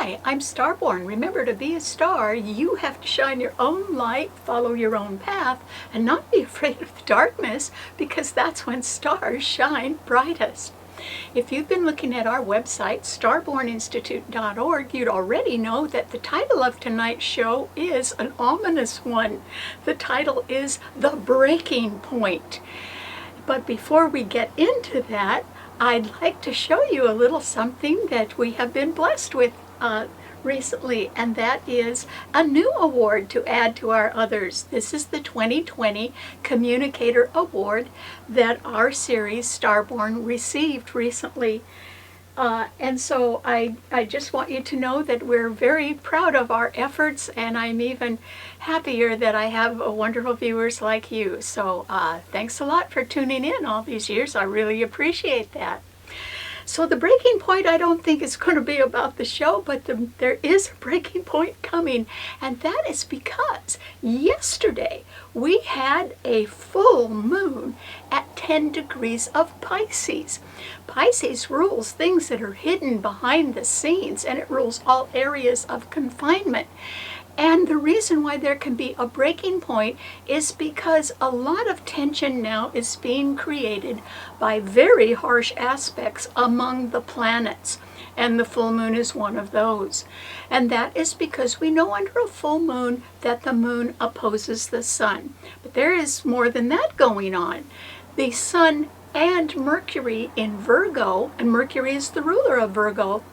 Hi, I'm Starborn. Remember, to be a star, you have to shine your own light, follow your own path, and not be afraid of the darkness, because that's when stars shine brightest. If you've been looking at our website, starborninstitute.org, you'd already know that the title of tonight's show is an ominous one. The title is The Breaking Point. But before we get into that, I'd like to show you a little something that we have been blessed with recently, and that is a new award to add to our others. This is the 2020 Communicator Award that our series Starborn received recently. And so I just want you to know that we're very proud of our efforts, and I'm even happier that I have wonderful viewers like you. So thanks a lot for tuning in all these years. I really appreciate that. So the breaking point, I don't think is going to be about the show, but there is a breaking point coming, and that is because yesterday we had a full moon at 10 degrees of Pisces. Pisces rules things that are hidden behind the scenes, and it rules all areas of confinement. And the reason why there can be a breaking point is because a lot of tension now is being created by very harsh aspects among the planets. And the full moon is one of those. And that is because we know under a full moon that the moon opposes the sun. But there is more than that going on. The sun and Mercury in Virgo, and Mercury is the ruler of Virgo,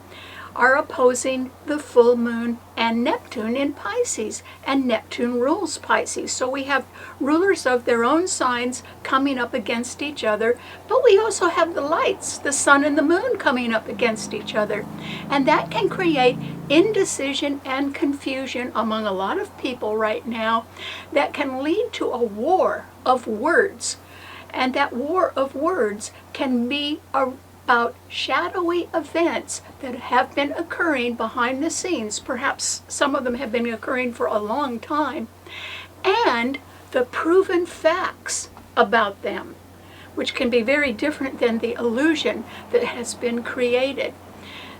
are opposing the full moon and Neptune in Pisces, and Neptune rules Pisces. So we have rulers of their own signs coming up against each other, but we also have the lights, the sun and the moon, coming up against each other. And that can create indecision and confusion among a lot of people right now that can lead to a war of words. And that war of words can be about shadowy events that have been occurring behind the scenes. Perhaps some of them have been occurring for a long time, and the proven facts about them, which can be very different than the illusion that has been created.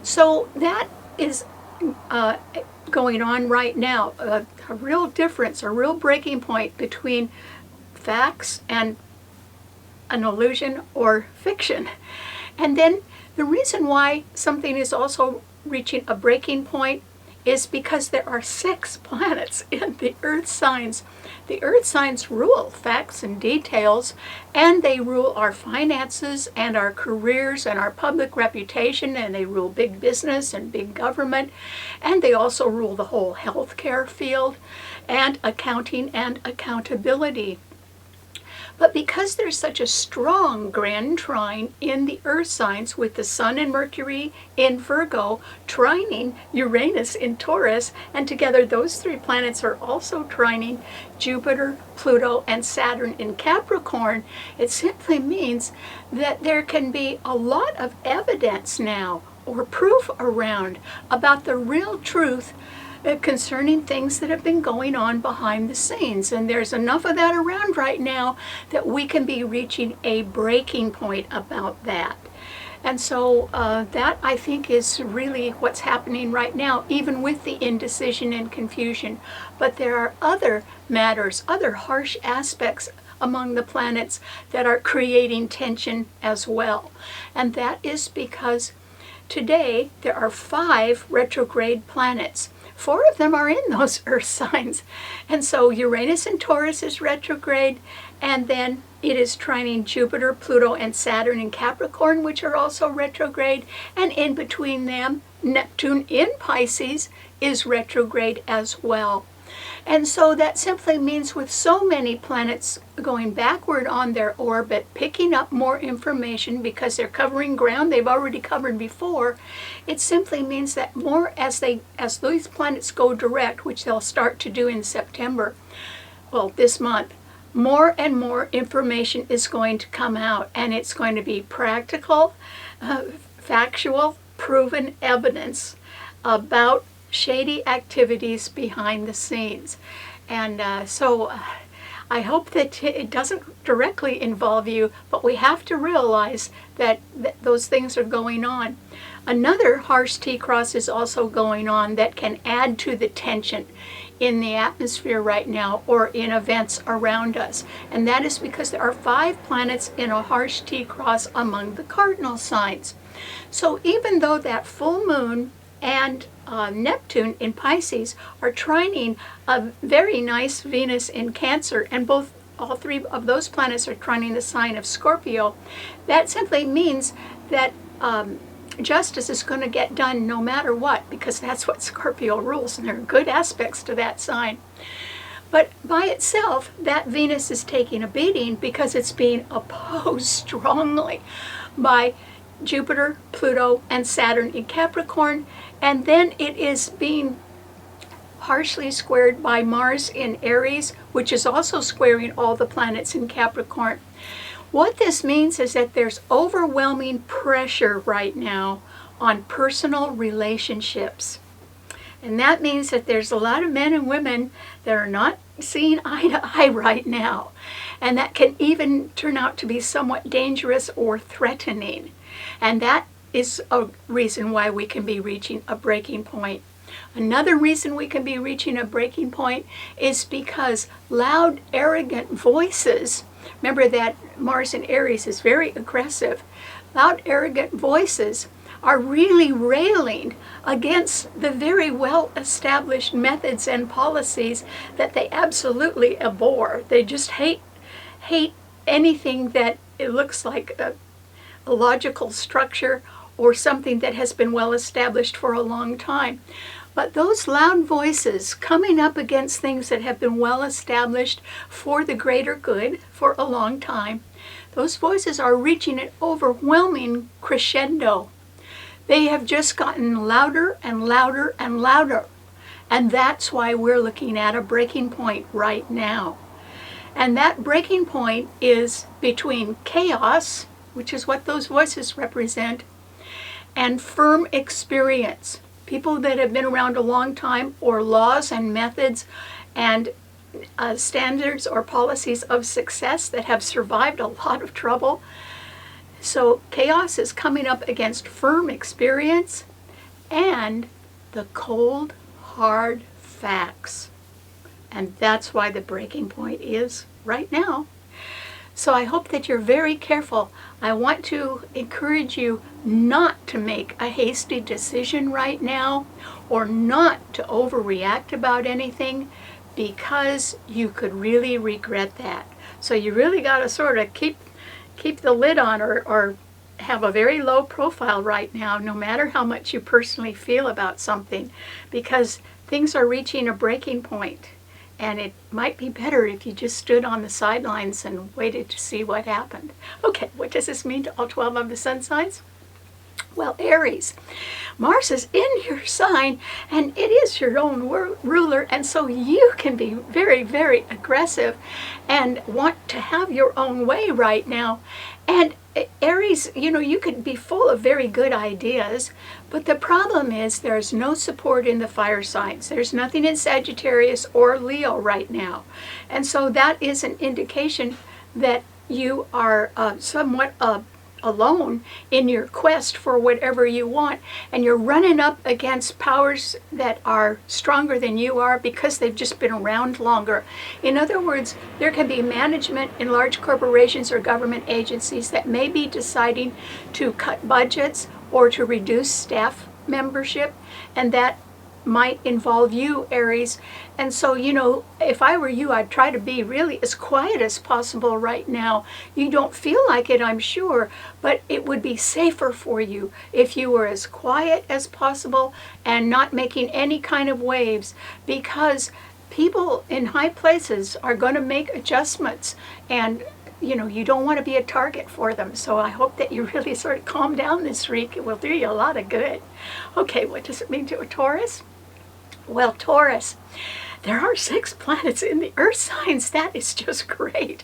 So that is going on right now, a real difference, a real breaking point between facts and an illusion or fiction. And then the reason why something is also reaching a breaking point is because there are 6 planets in the earth signs. The earth signs rule facts and details, and they rule our finances and our careers and our public reputation, and they rule big business and big government, and they also rule the whole healthcare field and accounting and accountability. But because there's such a strong grand trine in the earth signs, with the sun and Mercury in Virgo trining Uranus in Taurus, and together those 3 planets are also trining Jupiter, Pluto, and Saturn in Capricorn, it simply means that there can be a lot of evidence now, or proof around, about the real truth concerning things that have been going on behind the scenes. And there's enough of that around right now that we can be reaching a breaking point about that. And so that, I think, is really what's happening right now, even with the indecision and confusion. But there are other matters, other harsh aspects among the planets that are creating tension as well. And that is because today there are 5 retrograde planets. 4 of them are in those earth signs. And so Uranus in Taurus is retrograde, and then it is trining Jupiter, Pluto, and Saturn in Capricorn, which are also retrograde. And in between them, Neptune in Pisces is retrograde as well. And so that simply means, with so many planets going backward on their orbit, picking up more information because they're covering ground they've already covered before, it simply means that more as these planets go direct, which they'll start to do in September, well, this month, more and more information is going to come out, and it's going to be practical, factual, proven evidence about shady activities behind the scenes. And so I hope that it doesn't directly involve you, but we have to realize that those things are going on. Another harsh T-cross is also going on that can add to the tension in the atmosphere right now or in events around us. And that is because there are 5 planets in a harsh T-cross among the cardinal signs. So even though that full moon and Neptune in Pisces are trining a very nice Venus in Cancer, and all 3 of those planets are trining the sign of Scorpio, that simply means that justice is going to get done no matter what, because that's what Scorpio rules, and there are good aspects to that sign. But by itself, that Venus is taking a beating because it's being opposed strongly by Jupiter, Pluto, and Saturn in Capricorn, and then it is being harshly squared by Mars in Aries, which is also squaring all the planets in Capricorn. What this means is that there's overwhelming pressure right now on personal relationships. And that means that there's a lot of men and women that are not seeing eye to eye right now. And that can even turn out to be somewhat dangerous or threatening. And that is a reason why we can be reaching a breaking point. Another reason we can be reaching a breaking point is because loud, arrogant voices, remember that Mars in Aries is very aggressive, loud, arrogant voices are really railing against the very well-established methods and policies that they absolutely abhor. They just hate anything that it looks like a logical structure or something that has been well established for a long time. But those loud voices coming up against things that have been well established for the greater good for a long time, those voices are reaching an overwhelming crescendo. They have just gotten louder and louder and louder. And that's why we're looking at a breaking point right now. And that breaking point is between chaos, which is what those voices represent, and firm experience. People that have been around a long time, or laws and methods and standards or policies of success that have survived a lot of trouble. So chaos is coming up against firm experience and the cold, hard facts. And that's why the breaking point is right now. So I hope that you're very careful. I want to encourage you not to make a hasty decision right now, or not to overreact about anything, because you could really regret that. So you really got to sort of keep the lid on, or have a very low profile right now, no matter how much you personally feel about something, because things are reaching a breaking point. And it might be better if you just stood on the sidelines and waited to see what happened. Okay, what does this mean to all 12 of the sun signs? Well, Aries, Mars is in your sign, and it is your own ruler, and so you can be very, very aggressive and want to have your own way right now. And Aries, you could be full of very good ideas, but the problem is there's no support in the fire signs. There's nothing in Sagittarius or Leo right now. And so that is an indication that you are somewhat alone in your quest for whatever you want, and you're running up against powers that are stronger than you are because they've just been around longer. In other words, there can be management in large corporations or government agencies that may be deciding to cut budgets or to reduce staff membership, and that might involve you, Aries. And so, if I were you, I'd try to be really as quiet as possible right now. You don't feel like it, I'm sure, but it would be safer for you if you were as quiet as possible and not making any kind of waves, because people in high places are going to make adjustments, and you don't want to be a target for them. So I hope that you really sort of calm down this week. It will do you a lot of good. Okay, what does it mean to a Taurus? Well, Taurus, there are 6 planets in the earth signs. That is just great.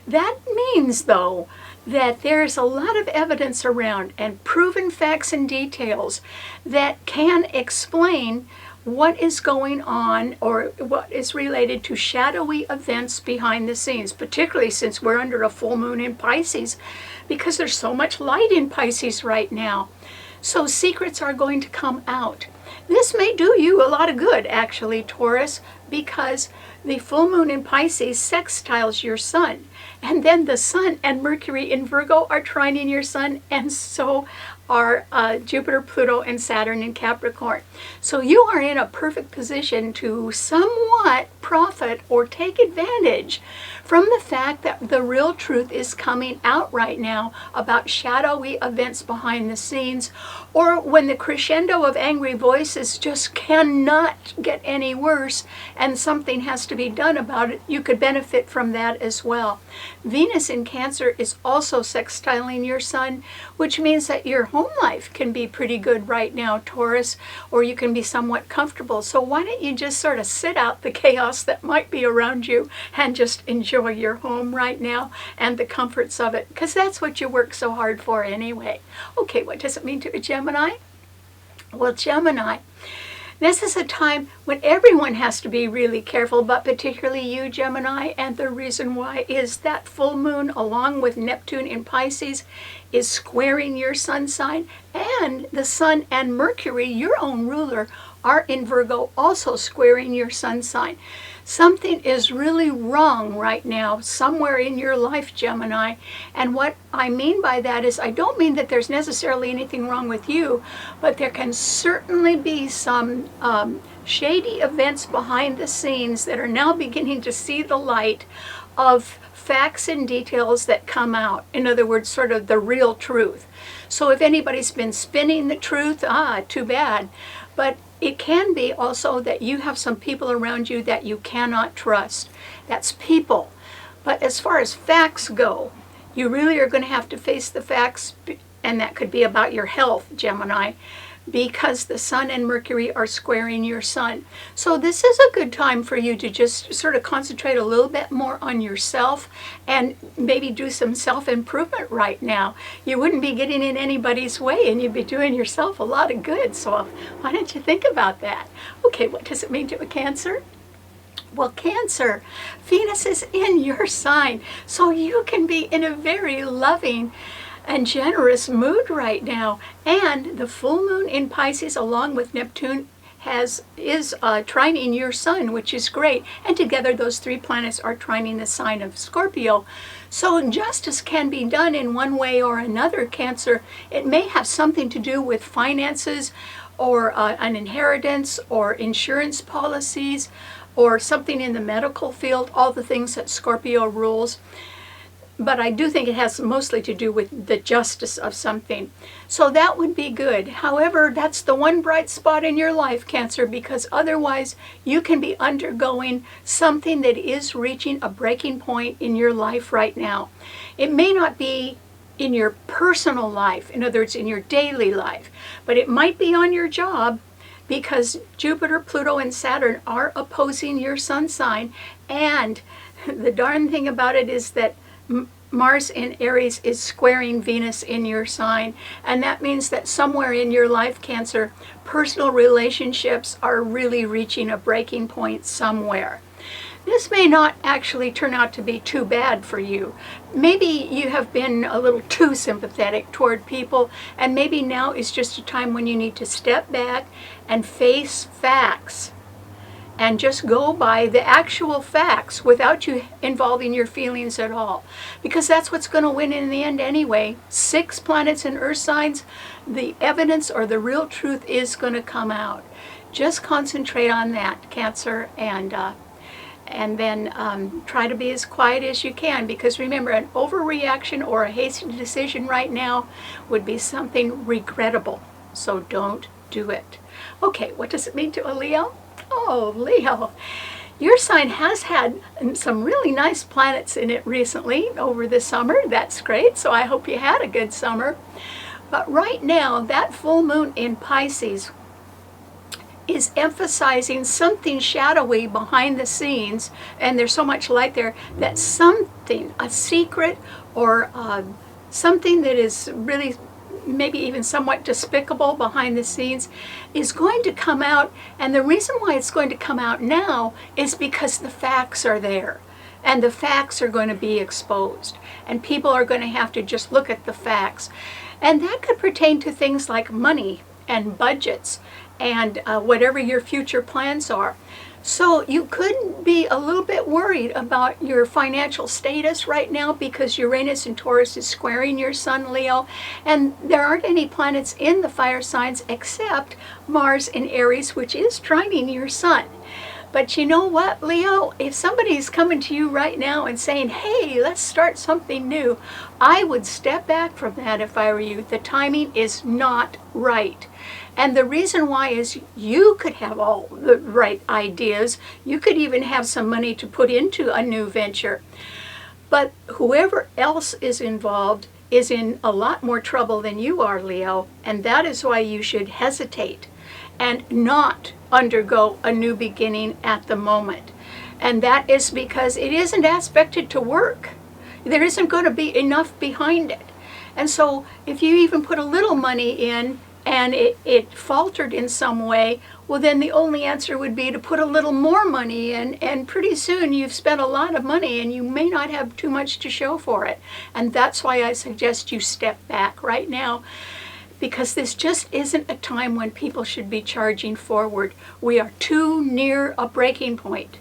That means, though, that there's a lot of evidence around and proven facts and details that can explain what is going on or what is related to shadowy events behind the scenes, particularly since we're under a full moon in Pisces, because there's so much light in Pisces right now. So secrets are going to come out. This may do you a lot of good, actually, Taurus, because the full moon in Pisces sextiles your sun. And then the sun and Mercury in Virgo are trining your sun, and so are Jupiter, Pluto, and Saturn in Capricorn. So you are in a perfect position to somewhat profit or take advantage from the fact that the real truth is coming out right now about shadowy events behind the scenes, or when the crescendo of angry voices just cannot get any worse and something has to be done about it. You could benefit from that as well. Venus in Cancer is also sextiling your sun, which means that your home life can be pretty good right now, Taurus, or you can be somewhat comfortable. So why don't you just sort of sit out the chaos that might be around you and just enjoy your home right now and the comforts of it, because that's what you work so hard for anyway. Okay, what does it mean to a Gemini? Well, Gemini, this is a time when everyone has to be really careful, but particularly you, Gemini, and the reason why is that full moon, along with Neptune in Pisces, is squaring your sun sign, and the sun and Mercury, your own ruler, are in Virgo, also squaring your sun sign. Something is really wrong right now somewhere in your life, Gemini. And what I mean by that is I don't mean that there's necessarily anything wrong with you, but there can certainly be some shady events behind the scenes that are now beginning to see the light of facts and details that come out. In other words, sort of the real truth. So if anybody's been spinning the truth, too bad. But it can be also that you have some people around you that you cannot trust. That's people. But as far as facts go, you really are going to have to face the facts, and that could be about your health, Gemini, because the sun and Mercury are squaring your sun. So this is a good time for you to just sort of concentrate a little bit more on yourself and maybe do some self-improvement right now. You wouldn't be getting in anybody's way, and you'd be doing yourself a lot of good. So why don't you think about that? Okay, what does it mean to a Cancer? Well, Cancer, Venus is in your sign, so you can be in a very loving and generous mood right now. And the full moon in Pisces, along with Neptune, is trining your sun, which is great. And together those three planets are trining the sign of Scorpio. So justice can be done in one way or another, Cancer. It may have something to do with finances, or an inheritance, or insurance policies, or something in the medical field, all the things that Scorpio rules. But I do think it has mostly to do with the justice of something. So that would be good. However, that's the one bright spot in your life, Cancer, because otherwise you can be undergoing something that is reaching a breaking point in your life right now. It may not be in your personal life, in other words, in your daily life, but it might be on your job, because Jupiter, Pluto, and Saturn are opposing your sun sign. And the darn thing about it is that Mars in Aries is squaring Venus in your sign, and that means that somewhere in your life, Cancer, personal relationships are really reaching a breaking point somewhere. This may not actually turn out to be too bad for you. Maybe you have been a little too sympathetic toward people, and maybe now is just a time when you need to step back and face facts and just go by the actual facts without you involving your feelings at all. Because that's what's going to win in the end anyway. 6 planets in earth signs, the evidence or the real truth is going to come out. Just concentrate on that, Cancer, and then try to be as quiet as you can, because remember, an overreaction or a hasty decision right now would be something regrettable. So don't do it. Okay, what does it mean to a Leo? Oh, Leo, your sign has had some really nice planets in it recently over the summer. That's great. So I hope you had a good summer. But right now, that full moon in Pisces is emphasizing something shadowy behind the scenes, and there's so much light there that something, a secret or something that is really maybe even somewhat despicable behind the scenes, is going to come out. And the reason why it's going to come out now is because the facts are there. And the facts are going to be exposed. And people are going to have to just look at the facts. And that could pertain to things like money and budgets and whatever your future plans are. So you could be a little bit worried about your financial status right now because Uranus in Taurus is squaring your sun, Leo, and there aren't any planets in the fire signs except Mars in Aries, which is trining your sun. But you know what, Leo? If somebody's coming to you right now and saying, hey, let's start something new, I would step back from that if I were you. The timing is not right. And the reason why is you could have all the right ideas. You could even have some money to put into a new venture. But whoever else is involved is in a lot more trouble than you are, Leo. And that is why you should hesitate and not undergo a new beginning at the moment. And that is because it isn't aspected to work. There isn't going to be enough behind it. And so if you even put a little money in and it faltered in some way, well, then the only answer would be to put a little more money in, and pretty soon you've spent a lot of money and you may not have too much to show for it. And that's why I suggest you step back right now, because this just isn't a time when people should be charging forward. We are too near a breaking point.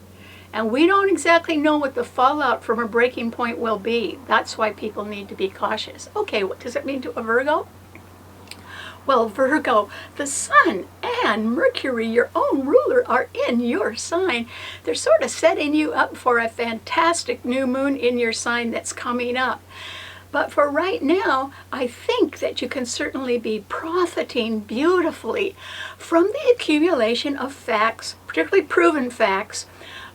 And we don't exactly know what the fallout from a breaking point will be. That's why people need to be cautious. Okay, what does it mean to a Virgo? Well, Virgo, the Sun and Mercury, your own ruler, are in your sign. They're sort of setting you up for a fantastic new moon in your sign that's coming up. But for right now, I think that you can certainly be profiting beautifully from the accumulation of facts, particularly proven facts,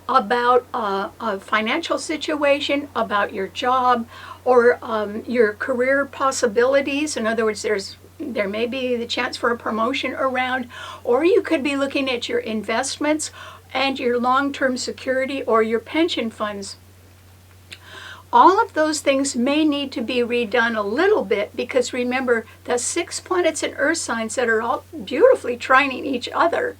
about a financial situation, about your job, or your career possibilities. In other words, there may be the chance for a promotion around, or you could be looking at your investments and your long-term security or your pension funds. All of those things may need to be redone a little bit, because remember, the 6 planets in earth signs that are all beautifully trining each other,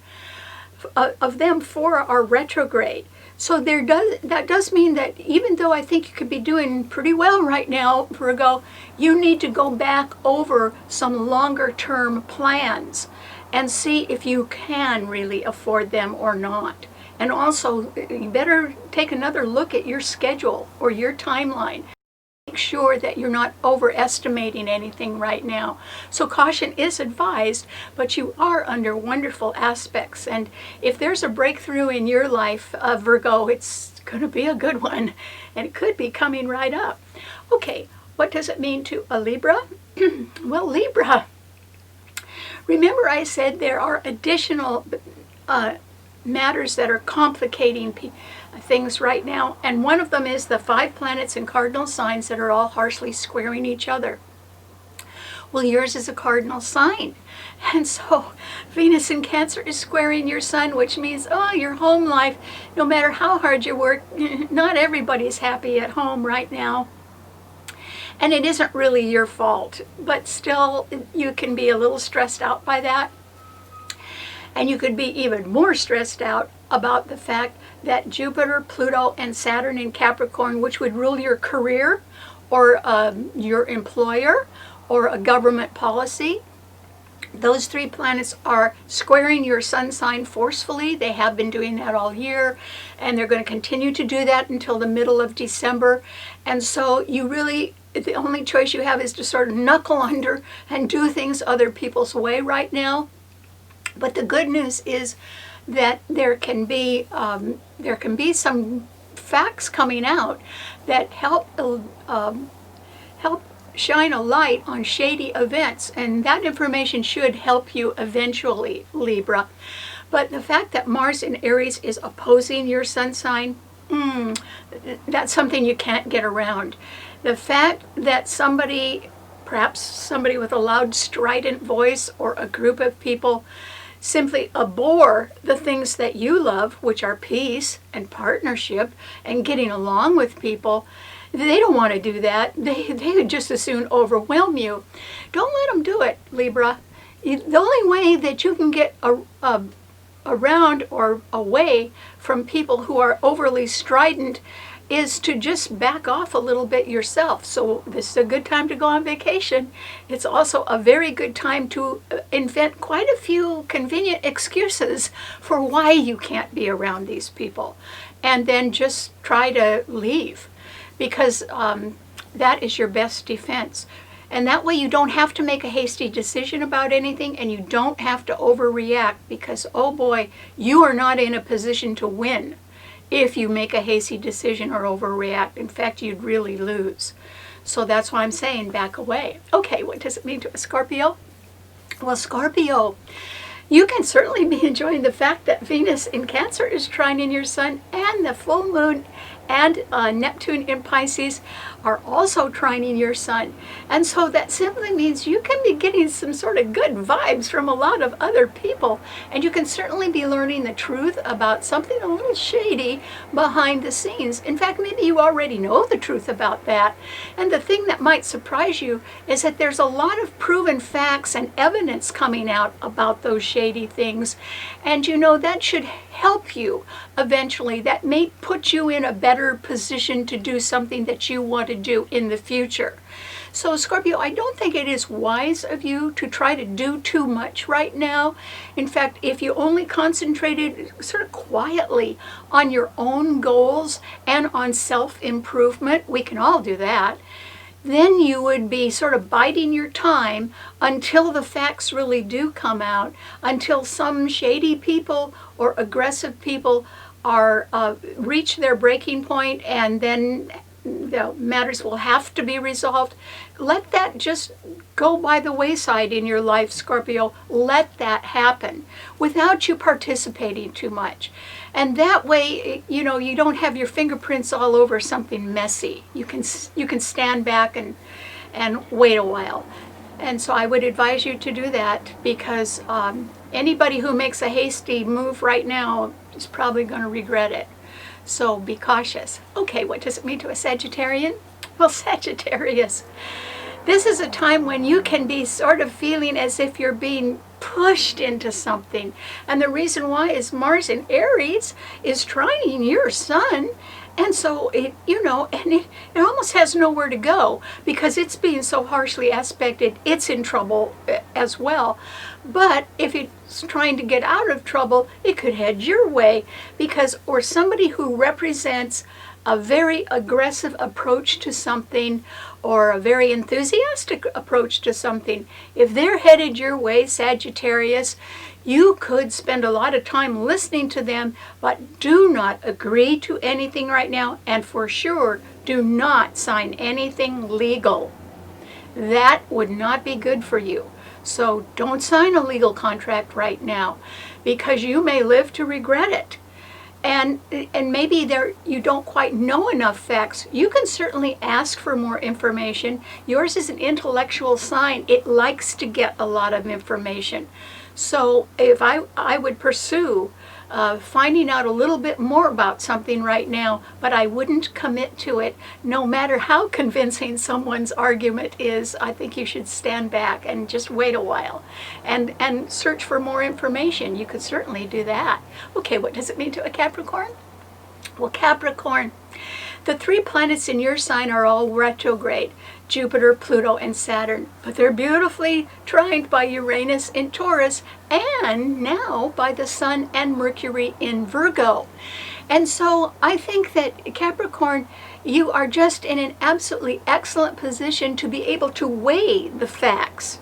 of them 4 are retrograde. So that does mean that even though I think you could be doing pretty well right now, Virgo, you need to go back over some longer term plans and see if you can really afford them or not. And also, you better take another look at your schedule or your timeline. Make sure that you're not overestimating anything right now. So caution is advised, but you are under wonderful aspects. And if there's a breakthrough in your life, Virgo, it's going to be a good one. And it could be coming right up. Okay, what does it mean to a Libra? Well, Libra, remember I said there are additional matters that are complicating things right now, and one of them is the 5 planets in cardinal signs that are all harshly squaring each other. Well, yours is a cardinal sign, and so Venus in Cancer is squaring your sun, which means, your home life, no matter how hard you work, not everybody's happy at home right now. And it isn't really your fault, but still you can be a little stressed out by that. And you could be even more stressed out about the fact that Jupiter, Pluto, and Saturn in Capricorn, which would rule your career or your employer or a government policy, those 3 planets are squaring your sun sign forcefully. They have been doing that all year, and they're going to continue to do that until the middle of December. And so you really, the only choice you have is to sort of knuckle under and do things other people's way right now. But the good news is that there can be some facts coming out that help shine a light on shady events, and that information should help you eventually, Libra. But the fact that Mars in Aries is opposing your sun sign, that's something you can't get around. The fact that somebody, perhaps somebody with a loud, strident voice, or a group of people simply abhor the things that you love, which are peace and partnership and getting along with people, They don't want to do that. They would just as soon overwhelm you. Don't let them do it, Libra. The only way that you can get around or away from people who are overly strident is to just back off a little bit yourself. So this is a good time to go on vacation. It's also a very good time to invent quite a few convenient excuses for why you can't be around these people. And then just try to leave, because that is your best defense. And that way you don't have to make a hasty decision about anything, and you don't have to overreact, because, oh boy, you are not in a position to win if you make a hasty decision or overreact. In fact, you'd really lose. So that's why I'm saying back away. Okay, what does it mean to a Scorpio? Well, Scorpio, you can certainly be enjoying the fact that Venus in Cancer is trining your sun, and the full moon and Neptune in Pisces are also trining your sun. And so that simply means you can be getting some sort of good vibes from a lot of other people. And you can certainly be learning the truth about something a little shady behind the scenes. In fact, maybe you already know the truth about that. And the thing that might surprise you is that there's a lot of proven facts and evidence coming out about those shady things. And you know, that should help you eventually. That may put you in a better position to do something that you want to do in the future. So Scorpio, I don't think it is wise of you to try to do too much right now. In fact, if you only concentrated sort of quietly on your own goals and on self-improvement, we can all do that, then you would be sort of biding your time until the facts really do come out, until some shady people or aggressive people are reach their breaking point, and then the matters will have to be resolved. Let that just go by the wayside in your life, Scorpio. Let that happen without you participating too much. And that way, you know, you don't have your fingerprints all over something messy. You can stand back and wait a while. And so I would advise you to do that, because anybody who makes a hasty move right now is probably going to regret it. So be cautious. Okay, what does it mean to a Sagittarian? Well, Sagittarius, this is a time when you can be sort of feeling as if you're being pushed into something. And the reason why is Mars in Aries is trining your sun. And so it, you know, and it almost has nowhere to go, because it's being so harshly aspected, it's in trouble as well. But if it's trying to get out of trouble, it could head your way, because, or somebody who represents a very aggressive approach to something, or a very enthusiastic approach to something, if they're headed your way, Sagittarius, you could spend a lot of time listening to them, but do not agree to anything right now, and for sure, do not sign anything legal. That would not be good for you. So don't sign a legal contract right now, because you may live to regret it. And maybe you don't quite know enough facts. You can certainly ask for more information. Yours is an intellectual sign. It likes to get a lot of information. So if I would pursue finding out a little bit more about something right now, but I wouldn't commit to it. No matter how convincing someone's argument is, I think you should stand back and just wait a while and search for more information. You could certainly do that. Okay, what does it mean to a Capricorn? Well, Capricorn, the 3 planets in your sign are all retrograde: Jupiter, Pluto, and Saturn. But they're beautifully trined by Uranus in Taurus, and now by the Sun and Mercury in Virgo. And so I think that Capricorn, you are just in an absolutely excellent position to be able to weigh the facts.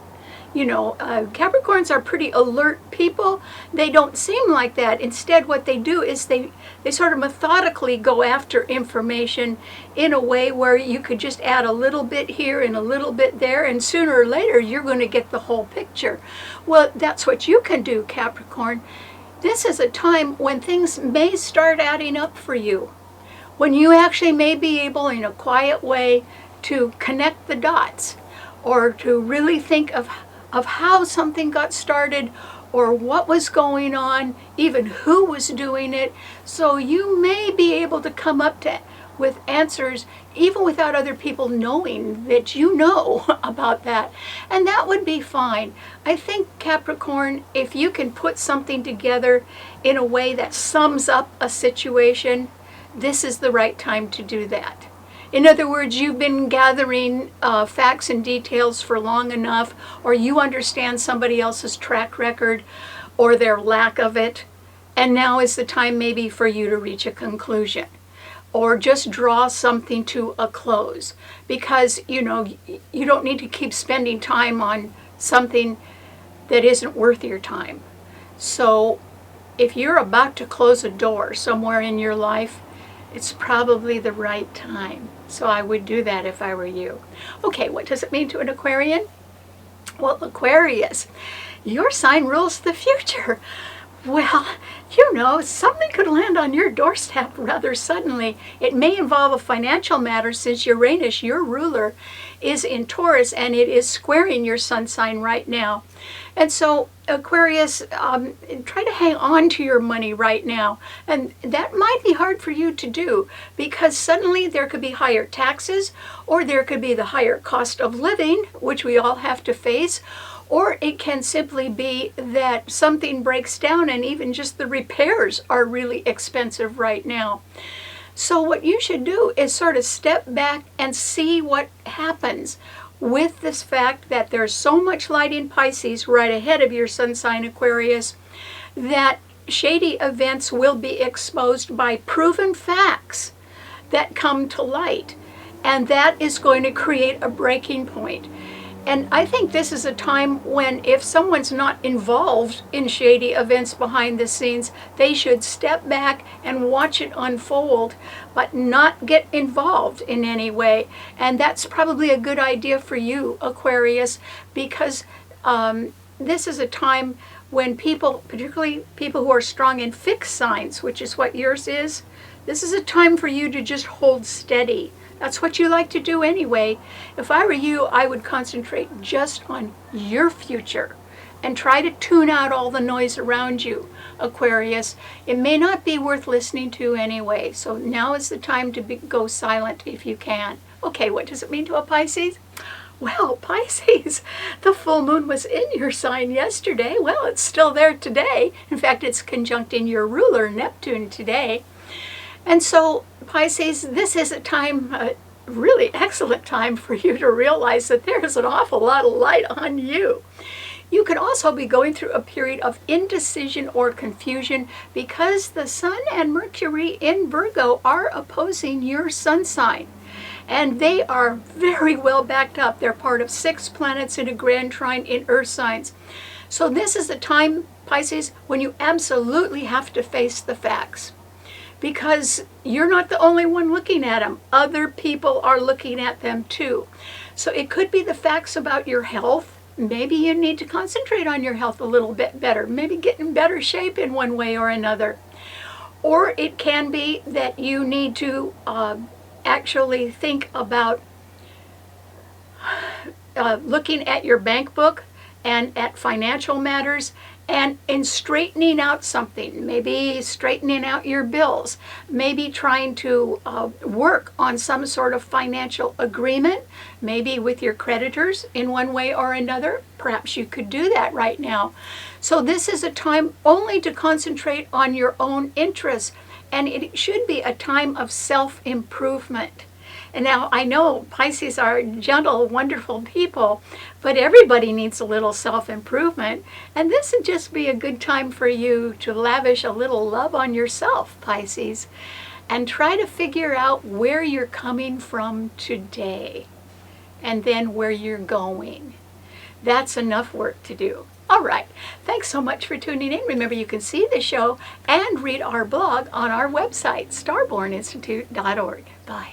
You know, Capricorns are pretty alert people. They don't seem like that. Instead, what they do is they sort of methodically go after information in a way where you could just add a little bit here and a little bit there, and sooner or later you're going to get the whole picture. Well, that's what you can do, Capricorn. This is a time when things may start adding up for you, when you actually may be able, in a quiet way, to connect the dots, or to really think of how something got started, or what was going on, even who was doing it. So you may be able to come up to with answers, even without other people knowing that you know about that. And that would be fine. I think, Capricorn, if you can put something together in a way that sums up a situation, this is the right time to do that. In other words, you've been gathering facts and details for long enough, or you understand somebody else's track record or their lack of it, and now is the time maybe for you to reach a conclusion or just draw something to a close, because you don't need to keep spending time on something that isn't worth your time. So if you're about to close a door somewhere in your life, it's probably the right time. So I would do that if I were you. Okay, what does it mean to an Aquarian? Well, Aquarius, your sign rules the future. Well, something could land on your doorstep rather suddenly. It may involve a financial matter, since Uranus, your ruler, is in Taurus, and it is squaring your sun sign right now. And so, Aquarius, try to hang on to your money right now. And that might be hard for you to do, because suddenly there could be higher taxes, or there could be the higher cost of living, which we all have to face. Or it can simply be that something breaks down and even just the repairs are really expensive right now. So what you should do is sort of step back and see what happens with this fact that there's so much light in Pisces right ahead of your sun sign, Aquarius, that shady events will be exposed by proven facts that come to light. And that is going to create a breaking point. And I think this is a time when, if someone's not involved in shady events behind the scenes, they should step back and watch it unfold, but not get involved in any way. And that's probably a good idea for you, Aquarius, because this is a time when people, particularly people who are strong in fixed signs, which is what yours is, this is a time for you to just hold steady. That's what you like to do anyway. If I were you, I would concentrate just on your future and try to tune out all the noise around you, Aquarius. It may not be worth listening to anyway, so now is the time to go silent if you can. Okay, what does it mean to a Pisces? Well, Pisces, the full moon was in your sign yesterday. Well, it's still there today. In fact, it's conjuncting your ruler, Neptune, today. And so, Pisces, this is a time, a really excellent time for you to realize that there is an awful lot of light on you. You could also be going through a period of indecision or confusion because the Sun and Mercury in Virgo are opposing your sun sign. And they are very well backed up. They're part of 6 planets in a grand trine in Earth signs. So this is the time, Pisces, when you absolutely have to face the facts. Because you're not the only one looking at them. Other people are looking at them too. So it could be the facts about your health. Maybe you need to concentrate on your health a little bit better. Maybe get in better shape in one way or another. Or it can be that you need to actually think about looking at your bank book and at financial matters, and in straightening out something, maybe straightening out your bills, maybe trying to work on some sort of financial agreement, maybe with your creditors in one way or another. Perhaps you could do that right now. So this is a time only to concentrate on your own interests, and it should be a time of self-improvement. And now I know Pisces are gentle, wonderful people, but everybody needs a little self-improvement. And this would just be a good time for you to lavish a little love on yourself, Pisces, and try to figure out where you're coming from today and then where you're going. That's enough work to do. All right. Thanks so much for tuning in. Remember, you can see the show and read our blog on our website, starborninstitute.org. Bye.